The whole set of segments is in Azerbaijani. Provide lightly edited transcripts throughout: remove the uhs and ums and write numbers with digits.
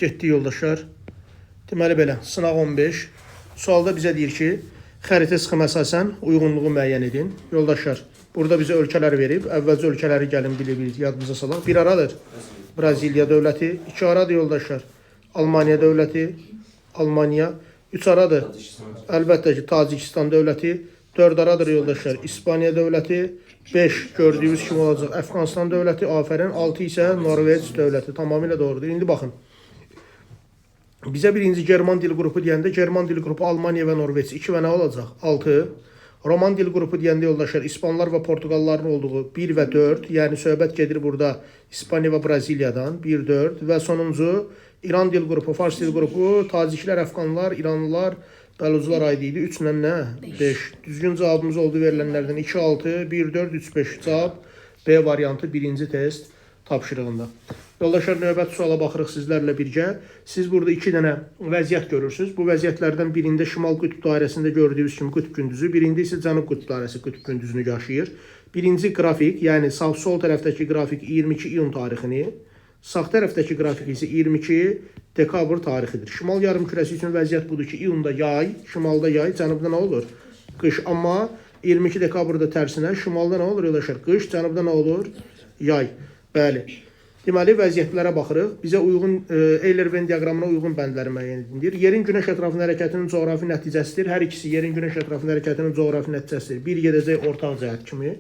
Getdi yoldaşlar. Deməli belə, sınaq 15. Sualda bizə deyir ki, xəritə sxemə əsasən uyğunluğu müəyyən edin. Yoldaşlar, burada bizə ölkələr verib. Əvvəlcə ölkələri gəlin bilir, yadımıza salaq. Bir aradır Braziliya dövləti. 2 aradır yoldaşlar Almaniya dövləti. Almaniya. 3 aradır əlbəttə ki Tacikistan dövləti. 4 aradır yoldaşlar İspaniya dövləti. 5 gördüyünüz kimi olacaq Əfqanistan dövləti. Afərin. 6 isə Norveç dövləti. Tamamilə doğrudur. İndi baxın. Bizə birinci German dil qrupu deyəndə German dil qrupu Almaniya və Norveç 2 və nə olacaq? 6. Roman dil qrupu deyəndə yoldaşlar İspanlar və Portuqalların olduğu 1 və 4. Yəni söhbət gedir burada İspaniya və Braziliyadan 1, 4 və sonuncu İran dil qrupu, Fars dil qrupu, Taciklər, Əfqanlar, İranlılar, Bəlucular aid idi. 3 ilə nə? 5. Düzgün cavabımız oldu verilənlərdən 2, 6, 1, 4, 3, 5 cavab B variantı birinci test tapşırığında. Yoldaşlar, növbəti suala baxırıq sizlərlə birgə. Siz burada 2 dənə vəziyyət görürsünüz. Bu vəziyyətlərdən birində şimal qütb dairəsində gördüyünüz kimi qütb gündüzü, birində isə cənub qütb dairəsi qütb gündüzünü yaşayır. Birinci qrafik, yəni sol tərəfdəki qrafik 22 iyun tarixini, sağ tərəfdəki qrafik isə 22 dekabr tarixidir. Şimal yarımkürəsi üçün vəziyyət budur ki, iyunda yay, şimalda yay, cənubda nə olur? Qış. Amma 22 dekabrda tərsinə, şimalda nə olur yoldaşlar? Qış, cənubda nə olur? Yay. Bəli. Deməli, vəziyyətlərə baxırıq. Bizə uyğun Euler-Venn diaqramına uyğun bəndləri müəyyən edilir. Yerin günəş ətrafında hərəkətinin coğrafi nəticəsidir. Hər ikisi yerin günəş ətrafında hərəkətinin coğrafi nəticəsidir. Bir gedəcək ortaq cəhət kimi.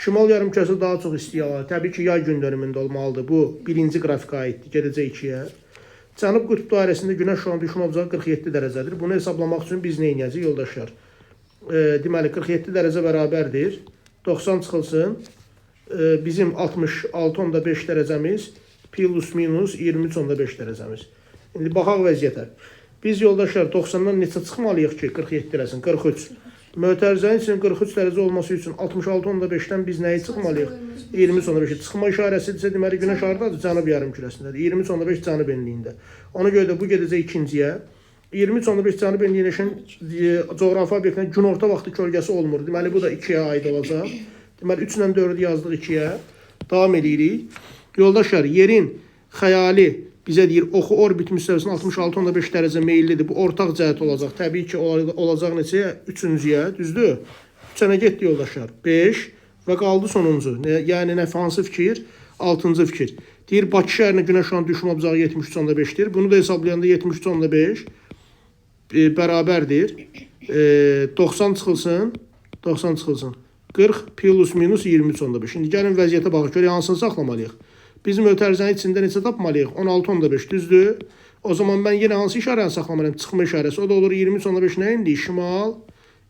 Şimal yarımkürəsi daha çox isti hava. Təbii ki, yay gün dönümündə olmalıdır. Bu birinci qrafikə aiddir. Gedəcək 2-yə. Cənub qütb dairəsində günəş şu an düşmə ocağı 47 dərəcədir. Bunu hesablamaq üçün biz nə edəcəyik yoldaşlar? Deməli, 47 dərəcə bərabərdir. 90 çıxılsın. Bizim 66,5 dərəcəmiz plus minus 23,5 dərəcəmiz. İndi baxaq vəziyyətə. Biz yoldaşlar 90-dan neçə çıxmalıyıq ki 47 dərəcəsin? 43. Mötərizənin üçün 43 dərəcə olması üçün 66,5-dən biz nəyi çıxmalıyıq? 23,5. Çıxma işarəsidirsə deməli günəş hardadır? Cənub yarımkürəsindədir. 23,5 cənub enliyində. Ona görə də bu gedəcək ikinciyə. 23,5 cənub enliyinə coğrafi obyektinin günorta vaxtı kölgəsi olmur. Deməli bu da 2-yə aid olacaq. Deməli 3 ilə 4-ü yazdıq 2-yə. Davam edirik. Yoldaşlar, yerin xəyali bizə deyir, oxu orbit müstəvisinə 66,5 dərəcə meyillidir. Bu ortaq cəhət olacaq. Təbii ki, olacaq neçəyə? 3-cüyə, düzdür? 3-ənə getdi yoldaşlar. 5 və qaldı sonuncu. Yəni, hansı fikir? 6-cı fikir. Deyir, Bakı şəhərinə günəş şuan düşmə ocağı 73,5-dir. Bunu da hesablayanda 73,5 bərabərdir. 90 çıxılsın. 90 çıxılsın. 40 plus minus 23,5. İndi gəlin vəziyyətə baxıq. Görə hansını saxlamalıyıq? Biz mötərizənin içində neçə tapmalıyıq? 16,5 düzdür. O zaman mən yenə hansı işarəni saxlamalıyım? Çıxma işarəsi. O da olur 23,5 nə enliyi? Şimal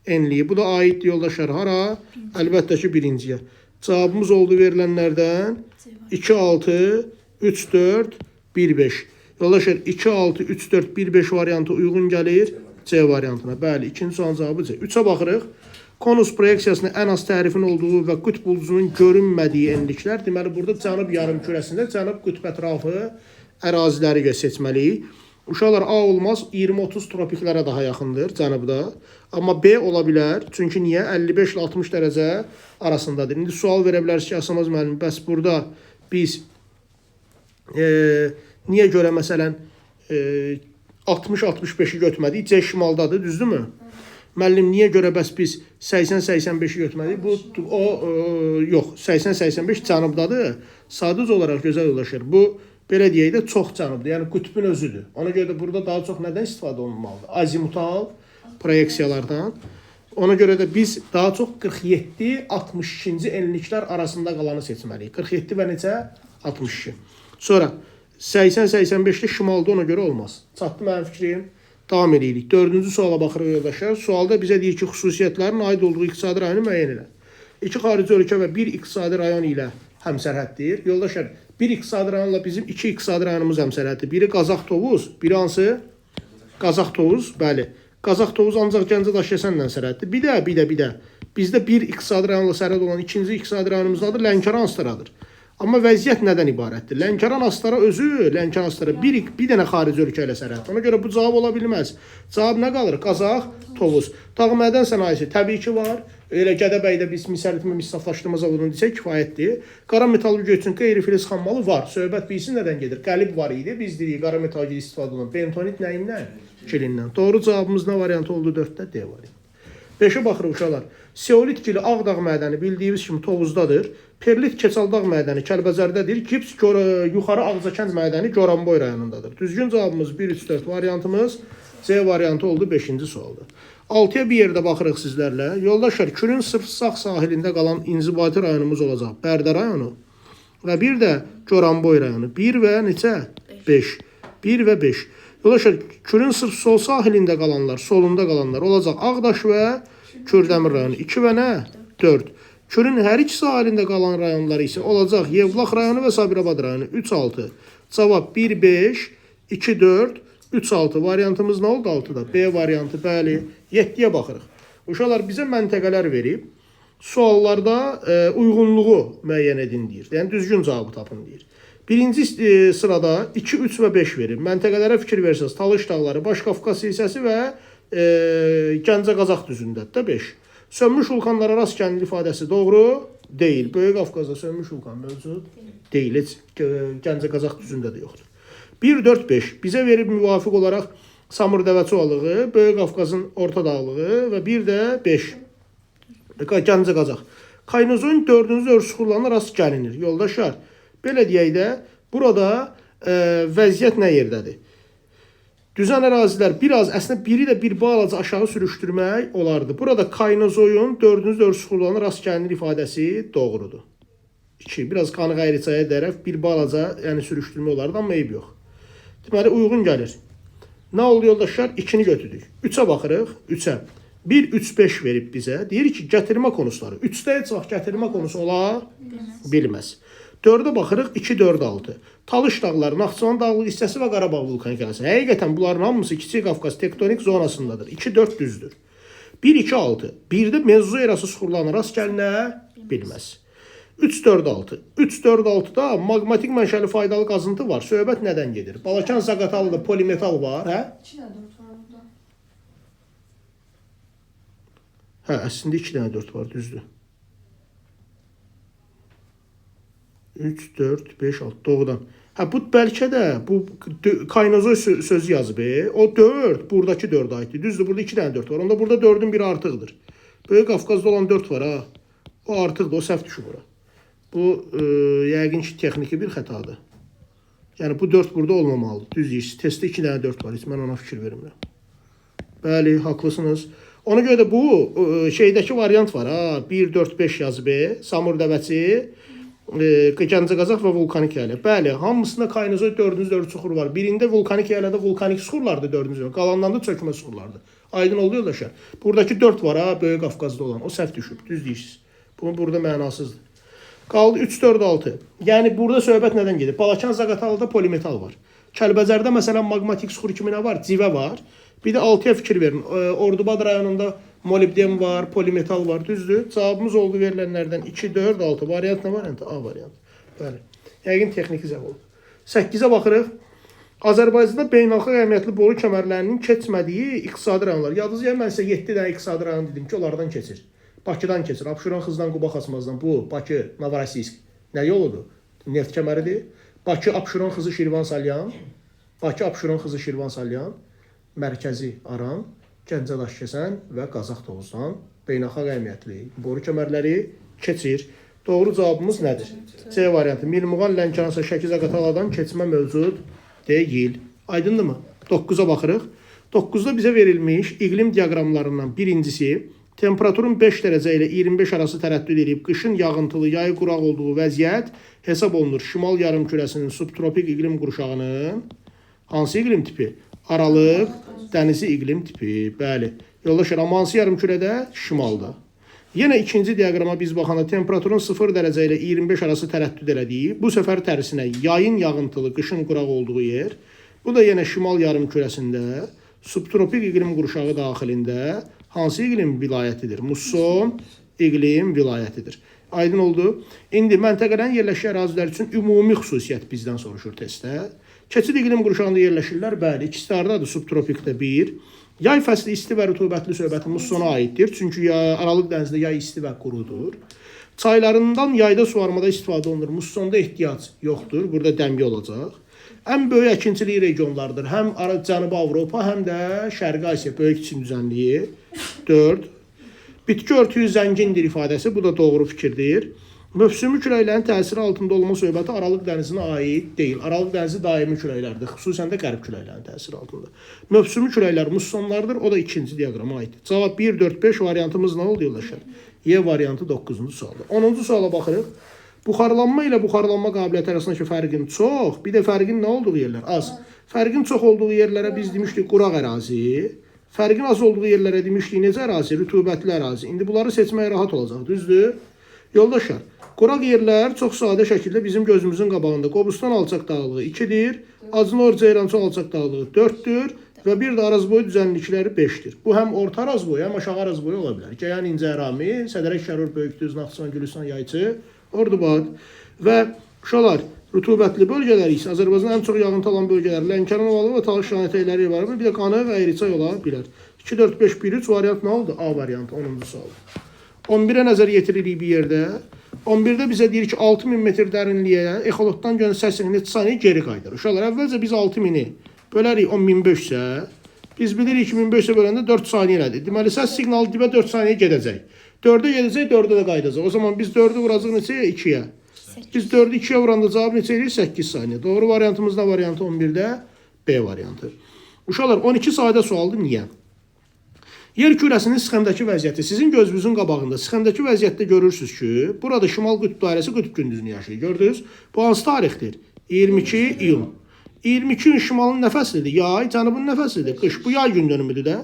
enliyi. Bu da aiddir yoldaşlar. Hara? Əlbəttə ki, birinciyə. Cavabımız oldu verilənlərdən 2, 6, 3, 4, 1, 5. Yoldaşlar 2, 6, 3, 4, 1, 5 variantı uyğun gəlir C variantına. Bəli, ikinci sualın cavabı C. 3-ə baxırıq. Konus proyeksiyasında ən az tərifin olduğu və qütb ulduzunun görünmədiyi enliklər. Deməli, burada cənub yarımkürəsində cənub qütb ətrafı əraziləri seçməliyik. Uşaqlar, A olmaz, 20-30 tropiklərə daha yaxındır cənubda. Amma B ola bilər. Çünki niyə? 55 ilə 60 dərəcə arasındadır. İndi sual verə bilərsiniz ki, Asamaz müəllim, bəs burada biz niyə görə məsələn 60-65-i götürmədik? C şimaldadır, düzdürmü? Müəllim, niyə görə bəs biz 80-85-i götürmədik? Yox, 80-85 cənubdadır. Sadəcə olaraq gözəl yoldaşlar. Bu, belə deyək də, çox cənubdur. Yəni, qütbün özüdür. Ona görə də burada daha çox nədən istifadə olunmalıdır? Azimutal proyeksiyalardan. Ona görə də biz daha çox 47-62-ci enliklər arasında qalanı seçməliyik. 47 və necə? 62. Sonra 80-85-də şimalda ona görə olmaz. Çatdı mənim fikrim. Davam edirik. 4-cü suala baxırıq yoldaşlar. Sualda bizə deyir ki, xüsusiyyətlərin aid olduğu iqtisadi rayonu müəyyən elə. 2 xarici ölkə və 1 iqtisadi rayon ilə həmsərhəddir. Yoldaşlar, 1 iqtisadi rayonla bizim 2 iqtisadi rayonumuz həmsərhəddir. Biri Qazax Tovuz, biri hansı? Qazax Tovuz, bəli. Qazax Tovuz ancaq Gəncə Daşkəsənlə sərhəddir. Bir də. Bizdə 1 iqtisadi rayonla sərhəd olan ikinci iqtisadi rayonumuzdadır. Lənkəran Astaradır. Amma vəziyyət nədən ibarətdir? Lənkəran Astara özü, Lənkəran Astara bir dənə xarici ölkə ilə sərhəd. Ona görə bu cavab ola bilməz. Cavab nə qalır? Qazax, Tovuz. Dağ mədən sənayesi təbii ki var. Elə Gədəbəydə biz mis saflaşdırma zavodunu desək kifayətdir. Qara metallurgiya üçün qeyri-filiz xammalı var. Söhbət bilsin nədən gedir? Qəlib var idi. Biz dedik qara metallurgiya istifadə olunan. Bentonit nəyindən? Kilindən. Doğru cavabımız nə variantı oldu? 4-də D variantı. 5-ə baxırıq uşaqlar. Seolit kili Ağdağ mədəni bildiyimiz kimi Tovuzdadır. Perlit Keçaldağ mədəni Kəlbəzərdədir. Gips yuxarı Ağzakənd mədəni Goranboy rayonundadır. Düzgün cavabımız 1-3-4 variantımız C variantı oldu 5-ci sualda. 6-ya bir yerdə baxırıq sizlərlə. Yoldaşlar, Kürün sırf sağ sahilində qalan inzibati rayonumuz olacaq. Bərdə rayonu və bir də Goranboy rayonu. 1 və neçə? 5. 1 və 5. Yoldaşlar, Kürün sırf sol sahilində qalanlar, solunda qalanlar olacaq Ağdaş və Kürdəmir rayonu. 2 və nə? 4. Kürün hər iki sahilində qalan rayonları isə olacaq Yevlax rayonu və Sabirabad rayonu. 3-6. Cavab 1-5, 2-4, 3-6. Variantımız nə oldu 6-da? B variantı, bəli. 7-yə baxırıq. Uşaqlar bizə məntəqələr verib. Suallarda uyğunluğu müəyyən edin deyir. Yəni düzgün cavabı tapın deyir. Birinci sırada 2, 3 və 5 verir. Məntəqələrə fikir versəz, Talış dağları, Baş-Qafqaz hissəsi və Gəncə Qazax düzündədir də 5. Sönmüş vulkanlara rast gəlinir ifadəsi doğru deyil. Böyük Qafqazda sönmüş vulkan mövcud deyil. Heç Gəncə Qazax düzündə də yoxdur. 1, 4, 5 bizə verib müvafiq olaraq Samur Dəvəçovalığı, Böyük Qafqazın orta dağlığı və bir də 5 Gəncə Qazax. Kaynozoyun 4-cü örsuxurlarına rast gəlinir. Yoldaşlar, belə deyək də, burada vəziyyət nə yerdədir? Düzən ərazilər biraz, əslində biri də bir balaca aşağı sürüşdürmək olardı. Burada Kaynozoyun 4-cü örsuxurlarına rast gəlinir ifadəsi doğrudur. 2. Biraz qanı qayrıcaya tərəf bir balaca yəni sürüşdürmə olardı, amma eyb yox. Deməli, uyğun gəlir. Nə oldu yoldaşlar? 2-ni götürdük. 3-ə baxırıq. 3-ə. 1, 3, 5 verib bizə. Deyir ki, gətirmə konusları. 3-də heç vaxt gətirmə konusu ola bilməz. 4-ə baxırıq. 2, 4, 6. Talış dağları, Naxçıvan dağlıq hissəsi və Qarabağ vulkanik hissəsi. Həqiqətən bunların hamısı Kiçik Qafqaz tektonik zonasındadır. 2, 4 düzdür. 1, 2, 6. 1-də Mezoerası suxurlarına rast gəlinə bilməz. 3, 4, 6. 3, 4, 6-da maqmatik mənşəli faydalı qazıntı var. Söhbət nədən gedir? Balakan Zaqatalıda polimetal var, hə? 2 dənə 4 var burada. Hə, əslində 2 dənə 4 var, düzdür. 3, 4, 5, 6, doğrudan. Hə, bu bəlkə də bu Kaynozoy sözü yazıb. O 4, buradakı 4 aiddir. Düzdür, burada 2 dənə 4 var. Onda burada 4-ün biri artıqdır. Böyük Qafqazda olan 4 var, ha. O artıqdır, o səhv düşür bura. Bu, yəqin ki, texniki bir xətadır. Yəni, bu 4 burada olmamalıdır. Düz deyirsiniz. Testdə 2 dənə 4 var. Heç mən ona fikir vermirəm. Bəli, haqlısınız. Ona görə də bu, şeydəki variant var, ha. 1, 4, 5 yazıb, Samur Dəvəçi, Gəncə Qazax və vulkanik yayla. Bəli, hamısında Kaynozoy 4-cü suxur var. Birində vulkanik yaylada vulkanik suxurlardır 4-cü. Qalanlarında çökmə suxurlardır. Aydın oldu yoldaşlar. Buradakı 4 var, ha, Böyük Qafqazda olan. O səhv düşüb. Düz deyirsiniz. Bunun burada mənasızdır. Qaldı 3, 4, 6. Yəni burada söhbət nədən gedir? Balakan Zaqatalıda polimetal var. Kəlbəzərdə məsələn maqmatik suxur kimi nə var? Civə var. Bir də 6-ya fikir verin. Ordubad rayonunda molibden var, polimetal var. Düzdür? Cavabımız oldu verilənlərdən 2, 4, 6. Variant nə variantı? A variantı. Bəli. Yəqin texniki zəv oldu. 8-ə baxırıq. Azərbaycanda beynəlxalq əhəmiyyətli boru kəmərlərinin keçmədiyi iqtisadi rayonlar. Yadınızda mən sizə 7 dənə iqtisadi rayon dedim ki, onlardan keçir. Bakıdan keçir. Abşeron, Xızdan, Quba, Xaçmazdan. Bu, Bakı, Novorossiysk. Nə yoludur? Neft kəməridir. Bakı, Abşeron, Xızı, Şirvan, Salyan. Bakı, Abşeron, Xızı, Şirvan, Salyan. Mərkəzi Aran, Gəncə Daşkəsən və Qazax Tovuzdan beynəlxalq əhəmiyyətli boru kəmərləri keçir. Doğru cavabımız nədir? C variantı. Mirmuğan, Lənkəran, Şəki, Zaqataladan keçmə mövcud deyil. Aydındırmı? 9-a baxırıq. 9-da bizə verilmiş iqlim diaqramlarından birincisi temperaturun 5 dərəcə ilə 25 arası tərəddüd edib qışın yağıntılı, yayı quraq olduğu vəziyyət hesab olunur. Şimal yarımkürəsinin subtropik iqlim qurşağının hansı iqlim tipi? Aralıq, dənizi iqlim tipi. Bəli. Yoldaşlar, hansı yarımkürədə? Şimalda. Yenə ikinci diaqrama biz baxanda temperaturun 0 dərəcə ilə 25 arası tərəddüd elədiyi, bu səfər tərsinə yayın yağıntılı, qışın quraq olduğu yer. Bu da yenə şimal yarımkürəsində, subtropik iqlim qurşağı daxilində hansı iqlim vilayətidir? Musson iqlim vilayətidir. Aydın oldu. İndi məntəqələrin yerləşik ərazilər üçün ümumi xüsusiyyət bizdən soruşur testdə. Keçid iqlim qurşağında yerləşirlər. Bəli, ikisi hardadır? Subtropikdə 1. Yay fəsli isti və rütubətli söhbəti mussona aiddir. Çünki Aralıq dənizində yay isti və qurudur. Çaylarından yayda suvarmada istifadə olunur. Mussonda ehtiyac yoxdur. Burada dəmgi olacaq. Ən böyük əkinçilik regionlardır. Həm Cənubi Avropa, həm də Şərqi Asiya böyük çin düzənliyi. 4. Bitki örtüyü zəngindir ifadəsi. Bu da doğru fikirdir. Mövsümi küləklərin təsiri altında olma söhbəti Aralıq dənizinə aid deyil. Aralıq dənizi daimi küləklərdir. Xüsusən də qərb küləklərin təsiri altında. Mövsümi küləklər mussonlardır. O da ikinci diaqrama aiddir. Cavab 1, 4, 5 variantımız nə oldu yoldaşlar? Y variantı 9-cu sualda. 10-cu suala baxırıq. Buxarlanma ilə buxarlanma qabiliyyəti arasındakı fərqin çox, bir də fərqin nə olduğu yerlər az. Fərqin çox olduğu yerlərə biz demişdik quraq ərazi. Fərqin az olduğu yerlərə demişdik necə ərazi? Rütubətli ərazi. İndi bunları seçmək rahat olacaq, düzdür? Yoldaşlar, quraq yerlər çox sadə şəkildə bizim gözümüzün qabağında. Qobustan alçaq dağlığı 2-dir, Acınor Ceyrançol alçaq dağlığı 4-dür və bir də arazboyu düzənlikləri 5-dir. Bu həm orta arazboyu, həm aşağı arazboyu ola bilər. Gəyan İncərami, Sədərək Şərur Böyükdüz, Naxçıvan Gülüstan Yayçı, Ordubad və uşaqlar rütubətli bölgələri isə Azərbaycanın ən çox yağıntı alan bölgələri Lənkəran ovalı və Talış şan ətəkləri var. Bir də Qanı və Əyricay ola bilər. 2, 4, 5, 1, 3 variant nə oldu? A variantı 10-cu sual. 11-ə nəzər yetiririk bir yerdə. 11-də bizə deyir ki 6000 metr dərinliyə exolotdan gələn səs siqnali neçə saniyə geri qayıdır. Uşaqlar əvvəlcə biz 6000-i bölərik 10005 isə biz bilirik 2500 isə böləndə 4 saniyə elədir. Deməli səs siqnalı dibə 4 saniyə gedəcək. 4-ə gedəcək, 4-ə də qayıdacaq. O zaman biz 4-ü vuracaq neçəyə? 2-yə. Biz 4-ü 2-yə vuranda cavab neçə edir? 8 saniyə. Doğru variantımız da variantı 11-də B variantı. Uşaqlar 12 sadə sualdır. Niyə? Yer kürəsinin sxemdəki vəziyyəti sizin gözünüzün qabağında. Sxemdəki vəziyyətdə görürsünüz ki, burada şimal qütb dairəsi qütb gündüzünü yaşayır. Gördünüz? Bu hansı tarixdir? 22 iyun. 22 iyun şimalın nə fəslidir? Yay, cənubun nə fəslidir? Qış. Bu yay gün dönümüdür də.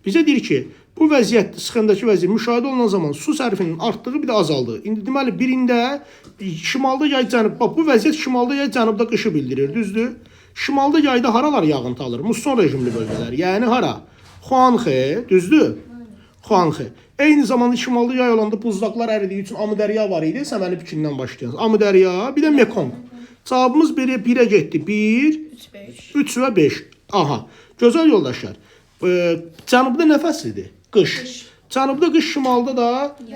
Bizə deyir ki, bu vəziyyət, sxemdəki vəziyyət müşahidə olunan zaman su sərfinin artdığı bir də azaldığı. İndi deməli birində şimalda yay cənub, bax bu vəziyyət şimalda yay cənubda qışı bildirir, düzdür? Şimalda yayda haralar yağıntı alır? Musson rejimli bölgələr. Yəni hara? Xuanxe, düzdür? Xuanxe. Eyni zamanda şimalda yay olanda buzlaqlar əridiyi üçün Amudərya var idi. Səməni fikrindən başlayacağız. Amudərya, bir də Mekong. Cavabımız 1-ə getdi. 1, 3 və 5. Aha. Gözəl yoldaşlar. Cənubda nə fəslidir? Qış. Cənubda qış, şimalda da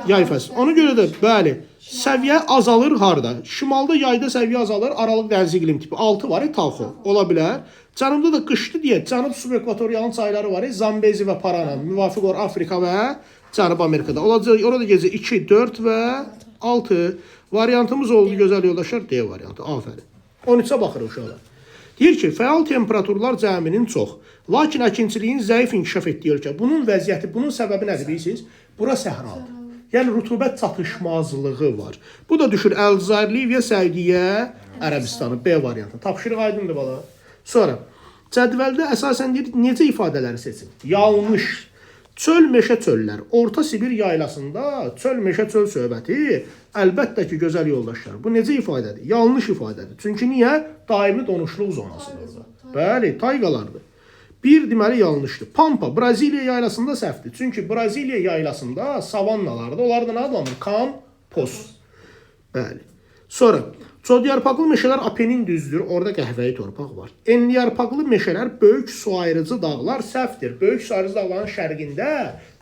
yay fəsli. Ona görə də bəli, səviyyə azalır harda? Şimalda yayda səviyyə azalır. Aralıq dəniz iqlim tipi 6 var, Talxo. Ola bilər. Cənubda da qışdı deyə cənub subekvatorial çayları var, Zambezi və Parana, müvafiq olaraq Afrika və Cənub Amerikada. Olacaq orada gecə 2, 4 və 6 variantımız oldu gözəl yoldaşlar. D variantı. Afərin. 13-ə baxırıq uşaqlar. Deyir ki, fəal temperaturlar cəminin çox, lakin əkinçiliyin zəif inkişaf etdiyi ölkə. Bunun vəziyyəti, bunun səbəbi nədir bilirsiniz? Bura səhradır. Yəni rütubət çatışmazlığı var. Bu da düşür Əlcəzair, Liviya, Səudiyyə, Ərəbistanı. B variantı. Tapşırıq aydındır bala. Sonra cədvəldə əsasən deyir, necə ifadələri seçin? Yanlış. Çöl meşə çöllər. Orta Sibir yaylasında çöl meşə çöl söhbəti əlbəttə ki, gözəl yoldaşlar. Bu necə ifadədir? Yanlış ifadədir. Çünki niyə? Daimi donuşluq zonasıdır orada. Bəli, tayqalardır. Bir deməli yanlışdır. Pampa, Braziliya yaylasında səhvdir. Çünki Braziliya yaylasında savannalarda, onlardan adlanır kampos. Bəli. Sonra çodyarpaqlı meşələr Apenin düzdür. Orada qəhvəyi torpaq var. Enliyarpaqlı meşələr böyük su ayırıcı dağlar səhvdir. Böyük su ayırıcı dağların şərqində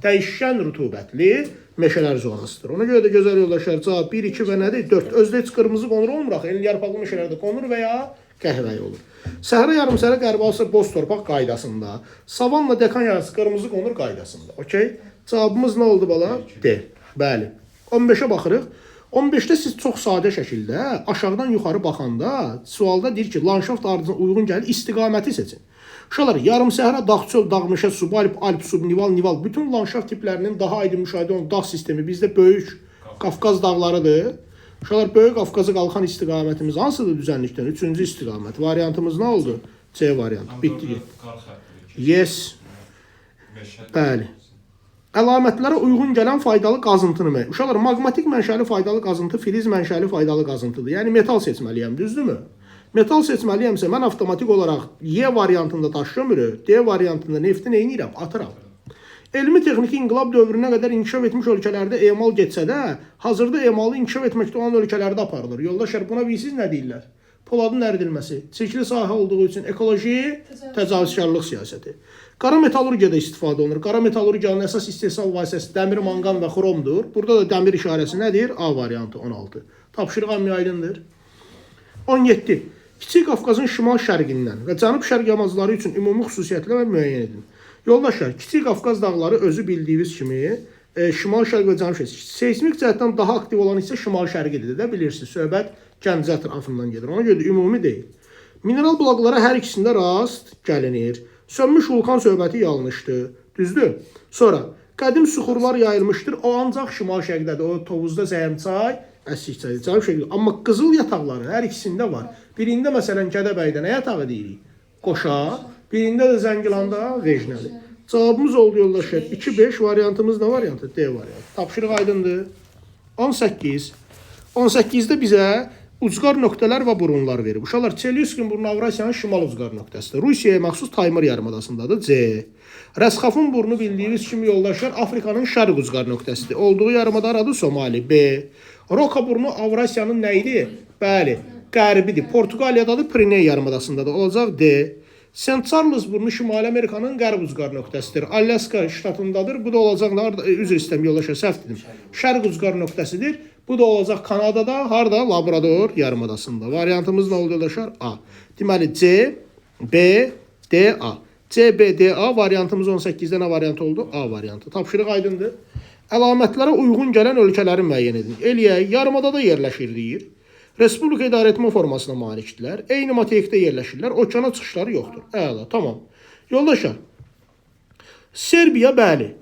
dəyişkən rütubətli meşələr zonasıdır. Ona görə də gözəl yoldaşlar cavab 1, 2 və nədir? 4. Özdə heç qırmızı qonur olmur axı. Enliyarpaqlı meşələrdə qonur və ya qəhvəyi olur. Səhra yarımsərə qərbi Asiya boz torpaq qaydasında. Savanla dekan yarısı qırmızı qonur qaydasında. Okey? Cavabımız nə oldu bala? D. Bəli. 15-ə baxırıq. 15-də siz çox sadə şəkildə aşağıdan yuxarı baxanda sualda deyir ki, landşaft ardıcına uyğun gəlir, istiqaməti seçin. Uşaqlar, yarım səhra, dağ çöl, dağ meşə, subalp, alp, subnival, nival, bütün landşaft tiplərinin daha aydın müşahidə olunan dağ sistemi bizdə böyük Qafqaz dağlarıdır. Uşaqlar, böyük Qafqazı qalxan istiqamətimiz hansıdır düzənlikdən? 3-cü istiqamət. Variantımız nə oldu? C variantı. Bitdi. Yes. Bəli. Əlamətlərə uyğun gələn faydalı qazıntını mı? Uşaqlar, maqmatik mənşəli faydalı qazıntı, filiz mənşəli faydalı qazıntıdır. Yəni metal seçməliyəm, düzdürmü? Metal seçməliyəmsə mən avtomatik olaraq Y variantında daş kömürü, D variantında nefti nə edirəm? Atıram. Elmi texniki inqilab dövrünə qədər inkişaf etmiş ölkələrdə emal getsə də, hazırda emalı inkişaf etməkdə olan ölkələrdə aparılır. Yoldaşlar, buna bilirsiniz nə deyirlər? Poladın əridilməsi, çirkli sahə olduğu üçün ekoloji təcavüzkarlıq siyasəti. Qara metallurgiyada istifadə olunur. Qara metallurgiyanın əsas istehsal vasitəsi dəmir, manqan və xromdur. Burada da dəmir işarəsi nədir? A variantı 16. Tapşırıq əmni aydındır. 17. Kiçik Qafqazın şimal-şərqindən və cənub-şərq yamacları üçün ümumi xüsusiyyətlər müəyyən edin. Yoldaşlar, Kiçik Qafqaz dağları özü bildiyiniz kimi şimal-şərq və cənub-şərq. Seismik cəhətdən daha aktiv olan isə şimal-şərqidir də, bilirsiniz. Söhbət Gəncə ətrafından gedir. Ona görə də ümumi deyil. Mineral bloklara hər ikisində rast gəlinir. Sönmüş vulkan söhbəti yanlışdır. Düzdür? Sonra, qədim suxurlar yayılmışdır. O ancaq şimal-şərqdədir. O Tovuzda Zəyəmçay, Əslikçay, cənub-şərqdə. Amma qızıl yataqları hər ikisində var. Birində məsələn Gədəbəydə nə yatağı deyirik? Qoşa. Birində də Zəngilanda Vejnəli. Cavabımız oldu yoldaşlar. 2-5 variantımız nə variantı? D variantı. Tapşırıq aydındır. 18. 18-də bizə ucqar nöqtələr və burunlar verib. Uşaqlar, Çelyuskin burnu Avrasiyanın şimal ucqar nöqtəsidir. Rusiyaya məxsus Taymır yarımadasındadır. C. Rəsxafın burnu bildiyiniz kimi yoldaşlar Afrikanın şərq ucqar nöqtəsidir. Olduğu yarımada aradı Somali. B. Roka burnu Avrasiyanın nə idi? Bəli, qərbidir. Portuqaliyadadır, Piriney yarımadasındadır. Olacaq D. St. Charles burnu Şimali Amerikanın qərb ucqar nöqtəsidir. Alaska ştatındadır. Bu da olacaq, üzr istəyirəm yoldaşlar, səhv dedim. Şərq ucqar nöqtəsidir. Bu da olacaq Kanadada, harda? Labrador yarımadasında. Variantımız nə oldu yoldaşlar? A. Deməli C, B, D, A. C, B, D, A variantımız 18-də nə variantı oldu? A variantı. Tapşırıq aydındır. Əlamətlərə uyğun gələn ölkələri müəyyən edin. Eliya yarımadada yerləşir deyir. Respublika idarəetmə formasına malikdirlər. Eyni materikdə yerləşirlər. Okeana çıxışları yoxdur. Əla, tamam. Yoldaşlar, Serbiya bəli,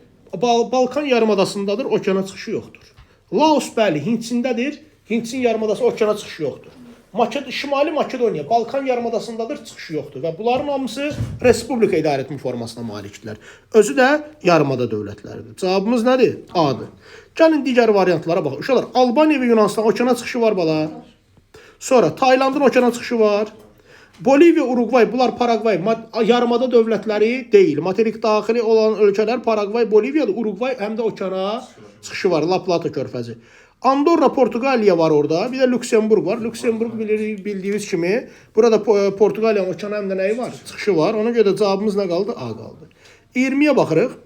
Balkan yarımadasındadır, okeana çıxışı yoxdur. Laos bəli, Hindsindədir. Hindsin yarımadası, okeana çıxışı yoxdur. Şimali Makedoniya, Balkan yarımadasındadır, çıxışı yoxdur. Və bunların hamısı Respublika idarəetmə formasına malikdirlər. Özü də yarımada dövlətləridir. Cavabımız nədir? A-dır. Gəlin digər variantlara baxın. Uşaqlar, Albaniya və Yunanistan okeana çıxışı var bala. Sonra Taylandın okeana çıxışı var. Boliviya, Urugvay, bunlar Paragvay, yarımada dövlətləri deyil. Materik daxili olan ölkələr Paragvay, Boliviyadır. Urugvay həm də okeana çıxışı var. La Plata körfəzi. Andorra, Portuqaliya var orada. Bir də Lüksemburg var. Lüksemburg bildiyiniz kimi burada Portuqaliyanın okeana həm də nəyi var? Çıxışı var. Ona görə də cavabımız nə qaldı? A qaldı. 20-yə baxırıq.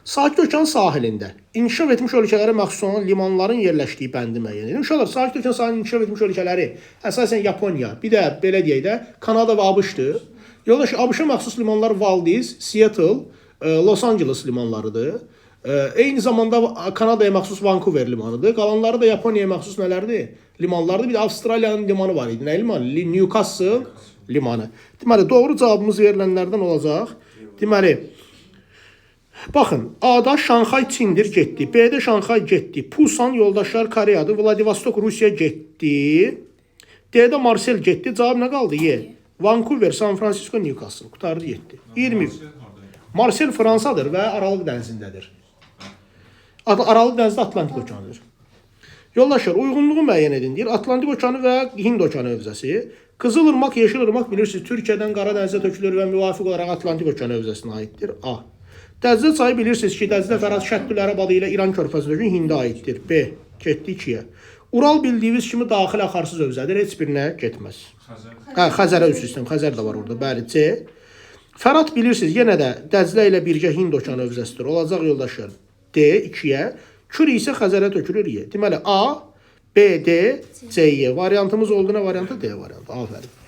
Sakit Okean sahilində inkişaf etmiş ölkələrə məxsus olan limanların yerləşdiyi bəndi müəyyən edin. Uşaqlar, Sakit Okean sahilində inkişaf etmiş ölkələri əsasən Yaponiya, bir də belə deyək də Kanada və ABŞ-dır. Yoldaş, ABŞ-a məxsus limanlar Valdez, Seattle, Los Angeles limanlarıdır. Eyni zamanda Kanadaya məxsus Vancouver limanıdır. Qalanları da Yaponiyaya məxsus nələrdir? Limanlardır. Bir də Avstraliyanın limanı var idi. Nə limanı? Newcastle limanı. Deməli, doğru cavabımız verilənlərdən olacaq. Deməli, baxın, A-da Şanxay Çindir, getdi. B-də Şanxay getdi. Pusan yoldaşlar Koreyadır. Vladivostok Rusiya getdi. D-də Marsel getdi. Cavab nə qaldı? Y. Vancouver, San Francisco, Newcastle. Qutardı, getdi. 20. Marsel Fransadır və Aralıq dənizindədir. Aralıq dənizdə Atlantik okeanıdır. Yoldaşlar, uyğunluğu müəyyən edin deyir. Atlantik okeanı və Hind okeanı hövzəsi. Qızılırmaq, Yeşilırmaq bilirsiniz, Türkiyədən Qara dənizə tökülür və müvafiq olaraq Atlantik okeanı hövzəsinə aiddir. A. Dəzlə çayı bilirsiniz ki, Dəzlə Fərat Şəddül Ərəb adı ilə İran körfəzindəki Hində aiddir. B. Getdi 2-yə. Ural bildiyiniz kimi daxili axarsız hövzədir, heç birinə getməz. Xəzərə üst sistem, Xəzər də var orada. Bəli, C. Fərat bilirsiniz, yenə də Dəzlə ilə birgə Hind okeanı hövzəsidir. Olacaq yoldaşlar. D 2-yə. Kür isə Xəzərə tökülür Y. Deməli A, B, D, C, Y. Variantımız oldu nə variantı? D variantı. Afərin.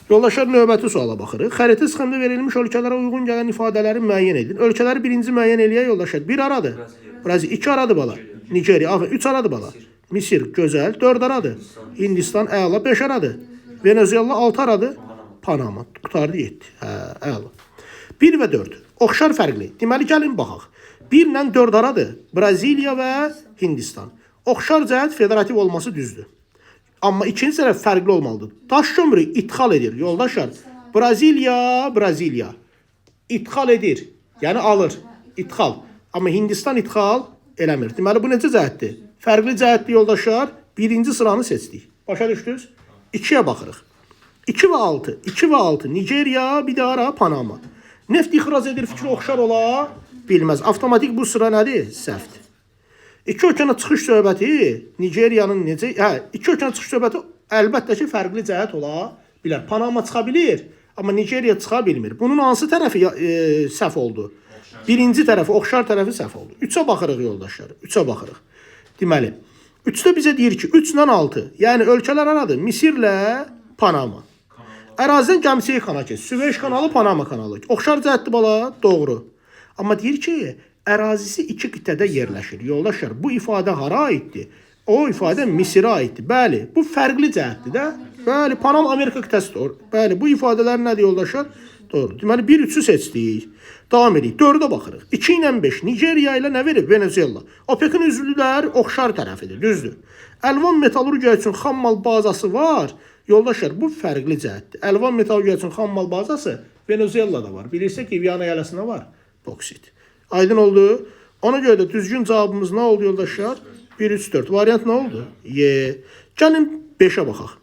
Yoldaşlar, növbəti suala baxırıq. Xəritə sıxımda verilmiş ölkələrə uyğun gələn ifadələri müəyyən edin. Ölkələri birinci müəyyən eləyək yoldaşlar. 1 aradır. Braziliya. 2 aradır bala. Nigeriya. 3 aradır bala. Misir. Gözəl. 4 aradır. Hindistan. Əla. 5 aradır. Venezuela. 6 aradır. Panama. Qutardı 7. Əla. 1 və 4. Oxşar fərqli. Deməli, gəlin baxaq. 1 ilə 4 aradır. Braziliya və Hindistan. Oxşar cəhət federativ olması düzdür. Amma ikinci tərəf fərqli olmalıdır. Daş kömürü ithal edir. Yoldaşlar, Braziliya ithal edir. Yəni alır. İthal. Amma Hindistan ithal eləmir. Deməli, bu necə cəhətdir? Fərqli cəhətli yoldaşlar, birinci sıranı seçdik. Başa düşdünüz? 2-yə baxırıq. 2 və 6. 2 və 6. Nigeriya, bir də ara Panama. Neft ixrac edir, fikri oxşar ola bilməz. Avtomatik bu sıra nədir? Səhvdir. İki okeana çıxış söhbəti Nigeriyanın necə... iki okeana çıxış söhbəti əlbəttə ki, fərqli cəhət ola bilər. Panama çıxa bilir, amma Nigeriya çıxa bilmir. Bunun hansı tərəfi səhv oldu? Birinci tərəfi, oxşar tərəfi səhv oldu. 3-ə baxırıq yoldaşlar, 3-ə baxırıq. Deməli, 3-də bizə deyir ki, 3-dən 6, yəni ölkələr aradır. Misirlə Panama. Ərazidən gəmisiyə kanal keçir. Süveyş kanalı, Panama kanalı. Oxşar cəhətli bala, doğru. Amma deyir ki, ərazisi iki qitədə yerləşir. Yoldaşlar, bu ifadə hara aiddir? O ifadə Misirə aiddir. Bəli, bu fərqli cəhətdir də. Bəli, Panama Amerika qitəsidir. Bəli, bu ifadələr nədir yoldaşlar? Doğru. Deməli, 1-3-ü seçdik. Davam edirik. 4-ə baxırıq. 2 ilə 5. Nigeriya ilə nə verir? Venezuela. OPEC-in üzvlülər oxşar tərəfidir. Düzdür. Əlvan metallurgiya üçün xammal bazası var. Yoldaşlar, bu fərqli cəhətdir. Əlvan metallurgiya üçün xammal bazası Venezuela'da var. Bilirsək ki, Viyana əyaləsində var. Boksit. Aydın oldu. Ona görə də düzgün cavabımız nə oldu yoldaşlar? 1-3-4. Variant nə oldu? Gəlin 5-ə baxaq.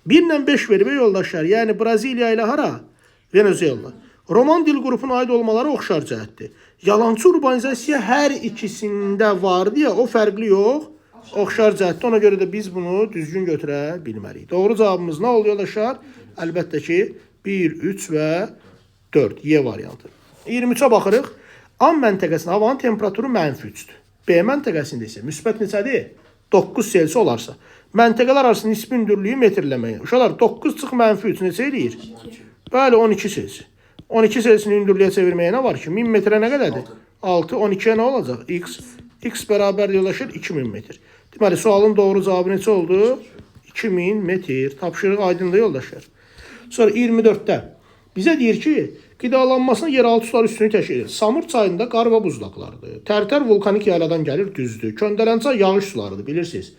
1 ilə 5 verib yoldaşlar. Yəni Braziliya ilə hara? Venezuela. Roman dil qrupuna aid olmaları oxşar cəhətdir. Yalançı urbanizasiya hər ikisində var deyə o fərqli yox. Oxşar cəhətdir. Ona görə də biz bunu düzgün götürə bilməliyik. Doğru cavabımız nə oldu yoldaşlar? Əlbəttə ki 1, 3 və 4. variantı. 23-ə baxırıq. A məntəqəsində havanın temperaturu -3-dür. B məntəqəsində isə müsbət neçədir? 9 Selsi olarsa. Məntəqələr arasında nisbi hündürlüyü metrləməyə. Uşaqlar 9 çıx -3 neçə eləyir? Bəli, 12 Selsi. 12 Selsini hündürlüyə çevirməyə nə var ki? 1000 metrə nə qədərdir? 6, 12-yə nə olacaq? X bərabər yollaşır 2000 metr. Deməli, sualın doğru cavabı neçə oldu? 2000 metr. Tapşırıq aydındır yoldaşlar. Sonra 24-də bizə deyir ki, qidalanmasına yeraltı sular üstünü təşkil edir. Samur çayında qar və buzlaqlardır. Tərtər vulkanik yayladan gəlir, düzdür. Köndələn çay yağış sularıdır, bilirsiniz.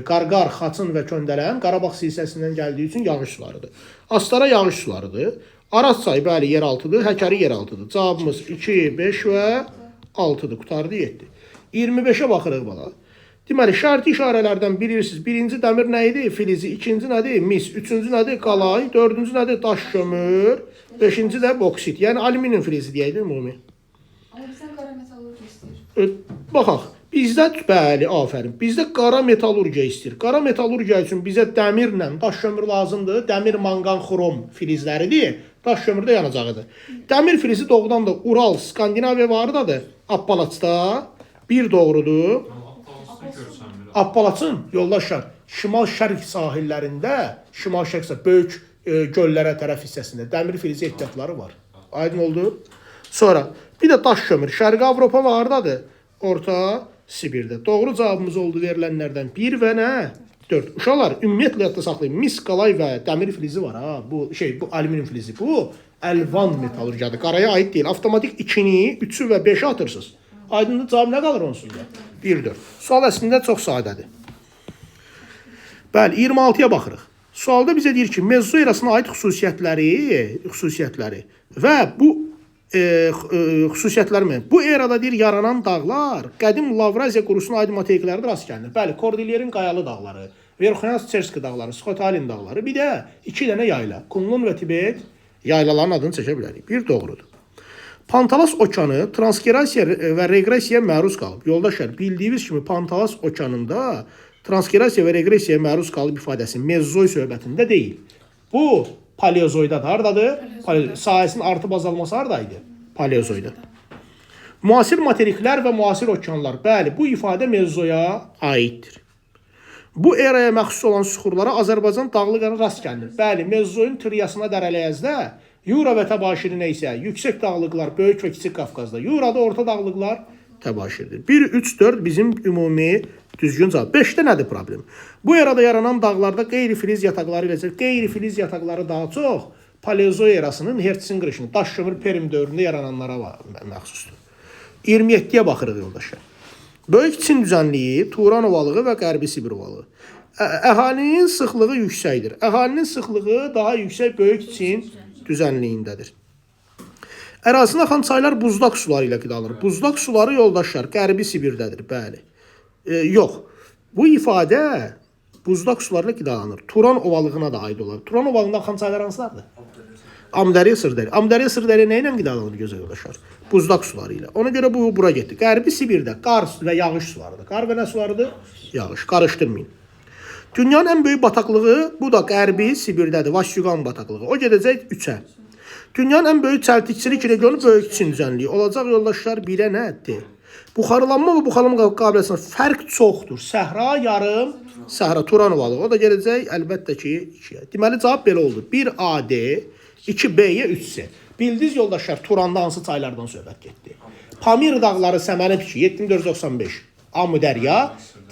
Qarqar, Xaçın və Köndələn Qarabağ silsiləsindən gəldiyi üçün yağış sularıdır. Astara yağış sularıdır. Araz çayı bəli yeraltıdır, Həkəri yeraltıdır. Cavabımız 2, 5 və 6-dır. Qutardı 7. 25-ə baxırıq bala. Deməli, şərti işarələrdən bilirsiniz. Birinci dəmir nə idi? Filizi. İkinci nədir? Mis. Üçüncü nədir? Qalay. Dördüncü nədir? Daş kömür. Beşinci də boksit. Yəni alüminium filizi deyək, ümumi. Amma bizdən qara metallurgiya istəyir. Baxaq. Bizdə, bəli, afərin. Bizdə qara metallurgiya istəyir. Qara metallurgiya üçün bizə dəmirlə daş kömür lazımdır. Dəmir, manqan, xrom filizləridir. Daş kömür də yanacağıdır. Dəmir filizi doğrudan da Ural, Skandinaviya vardadır. Appalaçda. Bir doğrudur. Appalaçın yoldaşlar şimal-şərq sahillərində, şimal-şərq böyük göllərə tərəf hissəsində dəmir filizi ehtiyatları var. Aydın oldu. Sonra bir də daş kömür. Şərqi Avropa vardadır. Orta Sibirdə. Doğru cavabımız oldu verilənlərdən 1 və nə? 4. Uşaqlar ümumiyyətlə yadda saxlayın. Mis, qalay və dəmir filizi var ha. Bu alüminium filizi. Bu əlvan metallurgiyadır. Qaraya aid deyil. Avtomatik 2-ni, 3-ü və 5-i atırsınız. Aydındır, cavab nə qalır onsuz da? 1, 4. Sual əslində çox sadədir. Bəli, 26-ya baxırıq. Sualda bizə deyir ki, mevzu erasına aid xüsusiyyətləri və bu xüsusiyyətləri bu erada deyir yaranan dağlar qədim Lavraziya qurusuna aid materiklərdə rast gəlinir. Bəli, Kordilyerin qayalı dağları, Verxoyansk-Çerski dağları, Skotalin dağları, bir də 2 dənə yayla, Kunlun və Tibet yaylaların adını çəkə bilərik. Bir doğrudur. Pantalas okeanı transgerasiya və reqresiyaya məruz qalıb. Yoldaşlar, bildiyiniz kimi Pantalas okeanında transgerasiya və reqresiyaya məruz qalıb ifadəsi mezozoy söhbətində deyil. Bu paleozoyda da hardadır? Sahəsinin artıb azalması haradaydı? Paleozoyda. Müasir materiklər və müasir okeanlar. Bəli, bu ifadə mezozoya aiddir. Bu eraya məxsus olan süxurlara Azərbaycan dağlı qara rast gəlinir. Bəli, mezozoyun triyasına dərələyəzdə Yura və təbaşirinə isə yüksək dağlıqlar, böyük və kiçik Qafqazda. Yurada orta dağlıqlar təbaşirdir. 1, 3, 4 bizim ümumi düzgün cavab. 5-də nədir problem? Bu erada yaranan dağlarda qeyri-filiz yataqları ilə qeyri-filiz yataqları daha çox Paleozoy erasının Hertzin qırışını, daş kömür Perm dövründə yarananlara məxsusdur. 27-yə baxırıq yoldaşlar. Böyük Çin düzənliyi, Turan ovalığı və Qərbi Sibir ovalığı. Əhalinin sıxlığı yüksəkdir. Əhalinin sıxlığı daha yüksək Böyük Çin düzənliyindədir. Ərazisinə axan çaylar buzlaq suları ilə qidalanır. Buzlaq suları yoldaşlar Qərbi Sibirdədir, bəli. Yox, bu ifadə buzlaq suları ilə qidalanır. Turan ovalığına da aid olar. Turan ovalığında axan çaylar hansılardır? Amudərya, Sırdərya. Amudərya, Sırdərya nə ilə qidalanır gözəl yoldaşlar? Buzlaq suları ilə. Ona görə bu bura getdi. Qərbi Sibirdə qar və yağış sularıdır. Qar və nə sularıdır? Yağış. Qarışdırmayın. Dünyanın ən böyük bataqlığı bu da Qərbi Sibirdədir. Vasyugan bataqlığı. O gedəcək 3-ə. Dünyanın ən böyük çəltikçilik regionu böyük Çin düzənliyi. Olacaq yoldaşlar 1-ə nədir? Buxarlanma və buxarlanma qabiliyyətində fərq çoxdur. Səhra, yarım, səhra, Turanovalı. O da gələcək əlbəttə ki 2-yə. Deməli cavab belə oldu. 1AD, 2B-yə 3C. Bildiniz yoldaşlar, Turanda hansı çaylardan söhbət getdi? Pamir dağları Səməni Piki 7495, Amudərya,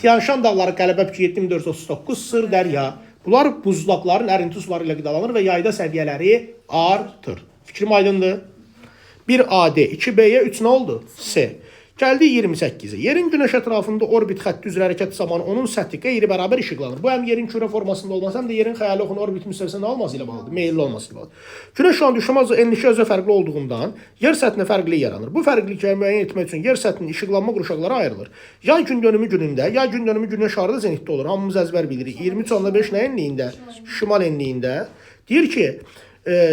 Tianşan dağları Qələbə Piki 7439, Sırdərya. Bunlar buzlaqların ərinti suları ilə qidalanır və yayda səviyyələri artır. Fikrim aydındır? 1AD, 2B'yə 3 nə oldu? C. Gəldi 28-ə. Yerin günəş ətrafında orbit xətti üzrə hərəkət zamanı onun səthi qeyri-bərabər işıqlanır. Bu həm yerin kürə formasında olması, həm də yerin xəyali oxun orbit müstəvisinə olması ilə bağlıdır, meyilli olması ilə bağlıdır. Günəş şu an düşmez enlişi özü fərqli olduğundan yer səthinə fərqli yaranır. Bu fərqlilikləri müəyyən etmək üçün yer səthinin işıqlanma qurşaqları ayrılır. Yay gün dönümü günündə, yay gün dönümü günəş harda zenitdə olur? Hamımız əzbər bilirik. 23.5 nə enliyində? Şimal enliyində. Deyir ki,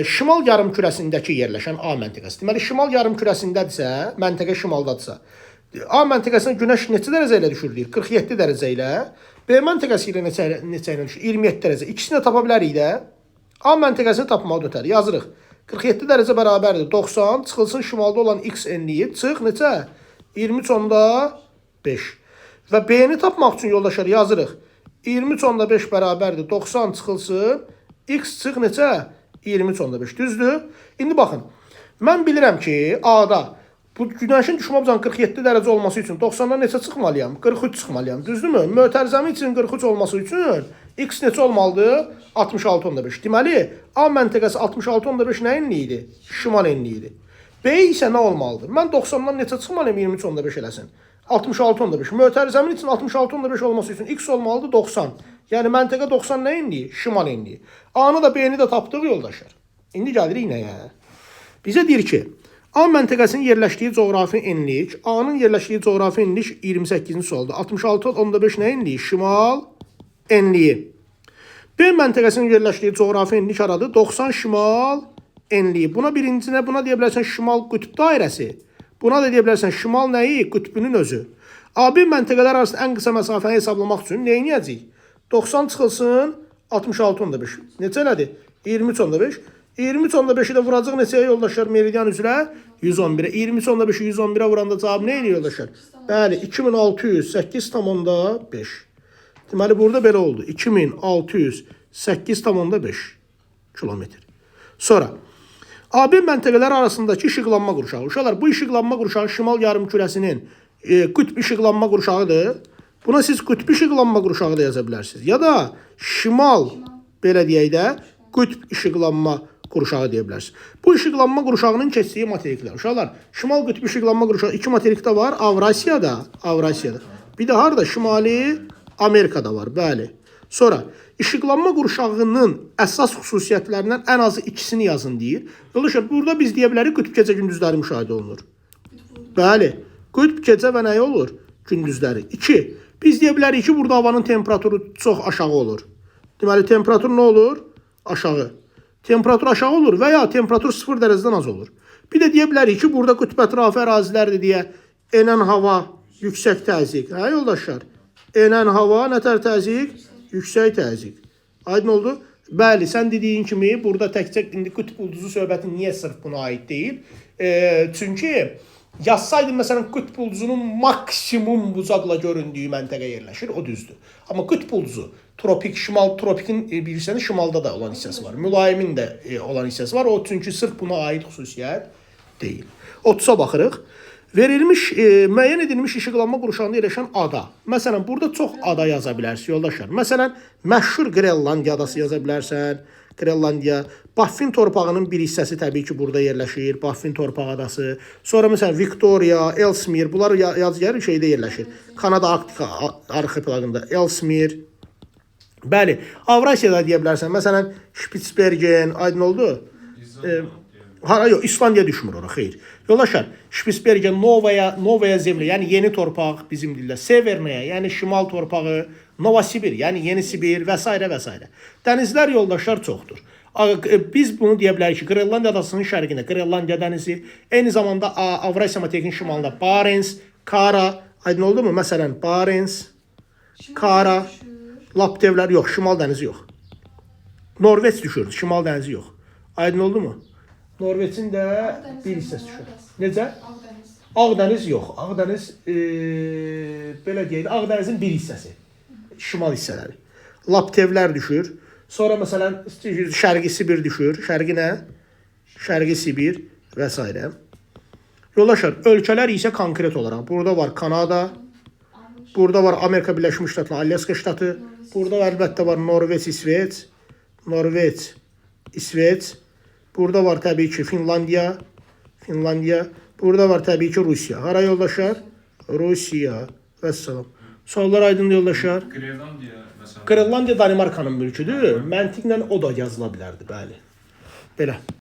şimal yarımkürəsindəki yerləşən A məntəqəsi. Deməli, şimal yarımkürəsindədirsə, məntəqə şimaldadırsa, A məntəqəsinə günəş neçə dərəcə ilə düşür deyir? 47 dərəcə ilə. B məntəqəsi ilə neçə ilə düşür? 27 dərəcə. İkisini də tapa bilərik də. A məntəqəsini tapmağı ötər. Yazırıq. 47 dərəcə bərabərdir. 90 çıxılsın şimalda olan X enliyi. Çıx neçə? 23.5. Və B-ni tapmaq üçün yoldaşlar yazırıq. 23.5 bərabərdir. 90 çıxılsın. X çıx neçə? 23.5. Düzdür? İndi baxın. Mən bilirəm ki, A-da bu günəşin düşmə 47 dərəcə olması üçün 90-dan neçə çıxmalıyam? 43 çıxmalıyam. Düzdürmü? Mötərizəmi üçün 43 olması üçün X neçə olmalıdır? 66.5. Deməli, A məntəqəsi 66.5 nə enliyi idi? Şimal enliyi idi. B isə nə olmalıdır? Mən 90-dan neçə çıxmalıyam 23.5 eləsin? 66.5. Mötərizəmin üçün 66.5 olması üçün X olmalıdır 90. Yəni məntəqə 90 nə enliyi? Şimal enliyi. A-nı da B-ni də tapdıq yoldaşlar. İndi gəlirik nəyə? Bizə deyir ki, A məntəqəsinin yerləşdiyi coğrafi enlik, A-nın yerləşdiyi coğrafi enlik 28-ci sualda. 66.5 nə enliyi? Şimal enliyi. B məntəqəsinin yerləşdiyi coğrafi enlik aradı 90 şimal enliyi. Buna birincinə buna deyə bilərsən şimal qütb dairəsi. Buna da deyə bilərsən şimal nəyi? Qütbünün özü. AB məntəqələr arasında ən qısa məsafəni hesablamaq üçün nə edəcəyik? 90 çıxılsın 66.5. Neçə elədi? 23.5. 23.5-i də vuracaq neçəyə yoldaşlar meridian üzrə? 111-ə. 23.5-i 111-ə vuranda cavab nə edir yoldaşlar? Bəli, 2608,5. Deməli, burada belə oldu. 2608,5 kilometr. Sonra, AB məntəqələr arasındakı işıqlanma qurşağı. Uşaqlar, bu işıqlanma qurşağı şimal yarımkürəsinin qütb işıqlanma qurşağıdır. Buna siz qütb işıqlanma qurşağı da yaza bilərsiniz. Ya da şimal, belə deyək də, qütb işıqlanma qurşağı deyə bilərsiniz. Bu işıqlanma qurşağının keçdiyi materiklər. Uşaqlar, şimal qütb işıqlanma qurşağı 2 materikdə var. Avrasiyada. Bir də harada? Şimali Amerikada var. Bəli. Sonra, işıqlanma qurşağının əsas xüsusiyyətlərindən ən azı ikisini yazın deyir. Yoldaşlar, burada biz deyə bilərik qütb gecə gündüzləri müşahidə olunur. Bəli. Qütb gecə və nəyə olur? Gündüzləri. 2. Biz deyə bilərik ki, burada havanın temperaturu çox aşağı olur. Deməli, temperatur nə olur? Aşağı. Temperatur aşağı olur və ya temperatur 0 dərəcədən az olur. Bir də deyə bilərik ki, burada qütb ətrafı ərazilərdir deyə enən hava yüksək təzyiq. Hə, yoldaşlar? Enən hava nətər təzyiq? Yüksək təzyiq. Aydın oldu? Bəli, sən dediyin kimi burada təkcə indi qütb ulduzu söhbəti niyə sırf buna aid deyil? Çünki yazsaydım, məsələn, qütb ulduzunun maksimum bucaqla göründüyü məntəqə yerləşir, o düzdür. Amma qütb ulduzu, tropik, şimal, tropikin bilirsəniz, şimalda da olan hissəsi var. Mülayimin də olan hissəsi var. O çünki sırf buna aid xüsusiyyət deyil. 30-a baxırıq. Verilmiş, müəyyən edilmiş işıqlanma qurşağında yerləşən ada. Məsələn, burada çox ada yaza bilərsiniz, yoldaşlar. Məsələn, məşhur Qrenlandiya adası yaza bilərsən. Qrenlandiya. Baffin torpağının bir hissəsi təbii ki, burada yerləşir. Baffin torpaq adası. Sonra məsələn, Victoria, Ellesmere. Bunlar yazıları şeydə yerləşir. Kanada Arktika arxipelagında. Ellesmere. Bəli, Avrasiyada deyə bilərsən. Məsələn, Spitsbergen, aydın oldu? Yox, İslandiya düşmür ora, xeyr. Yoldaşlar, Spitsbergen, Novaya Zemlya, yəni yeni torpaq bizim dildə. Severnaya, yəni şimal torpağı, Novosibir, yəni Yeni Sibir və s. və s. Dənizlər yoldaşlar çoxdur. Biz bunu deyə bilərik ki, Qrenlandiya adasının şərqində Qrenlandiya dənizi, eyni zamanda Avrasiya materikinin şimalında Barents, Kara, aydın oldu mu? Məsələn, Barents, Kara, Laptevlər yox, şimal dənizi yox. Norveç düşür, şimal dənizi yox. Aydın oldu mu? Norveçin də bir hissəsi düşür. Necə? Ağdəniz. Ağdəniz yox. Ağdəniz belə deyək, Ağdənizin bir hissəsi. Şimal hissələri. Laptevlər düşür. Sonra məsələn Şərqi Sibir düşür. Şərqi nə? Şərqi Sibir və s. Yoldaşlar, ölkələr isə konkret olaraq burada var Kanada, burada var Amerika Birləşmiş Ştatları, Alyaska ştatı, burada əlbəttə var Norveç, İsveç, Norveç, İsveç. Burada var təbii ki Finlandiya, burada var təbii ki Rusiya. Hara yoldaşlar? Rusiya və salam. Suallar aydın yoldaşlar. Qrenlandiya məsələn. Qrenlandiya Danimarkanın mülküdür. Məntiqlə o da yazıla bilərdi, bəli. Belə.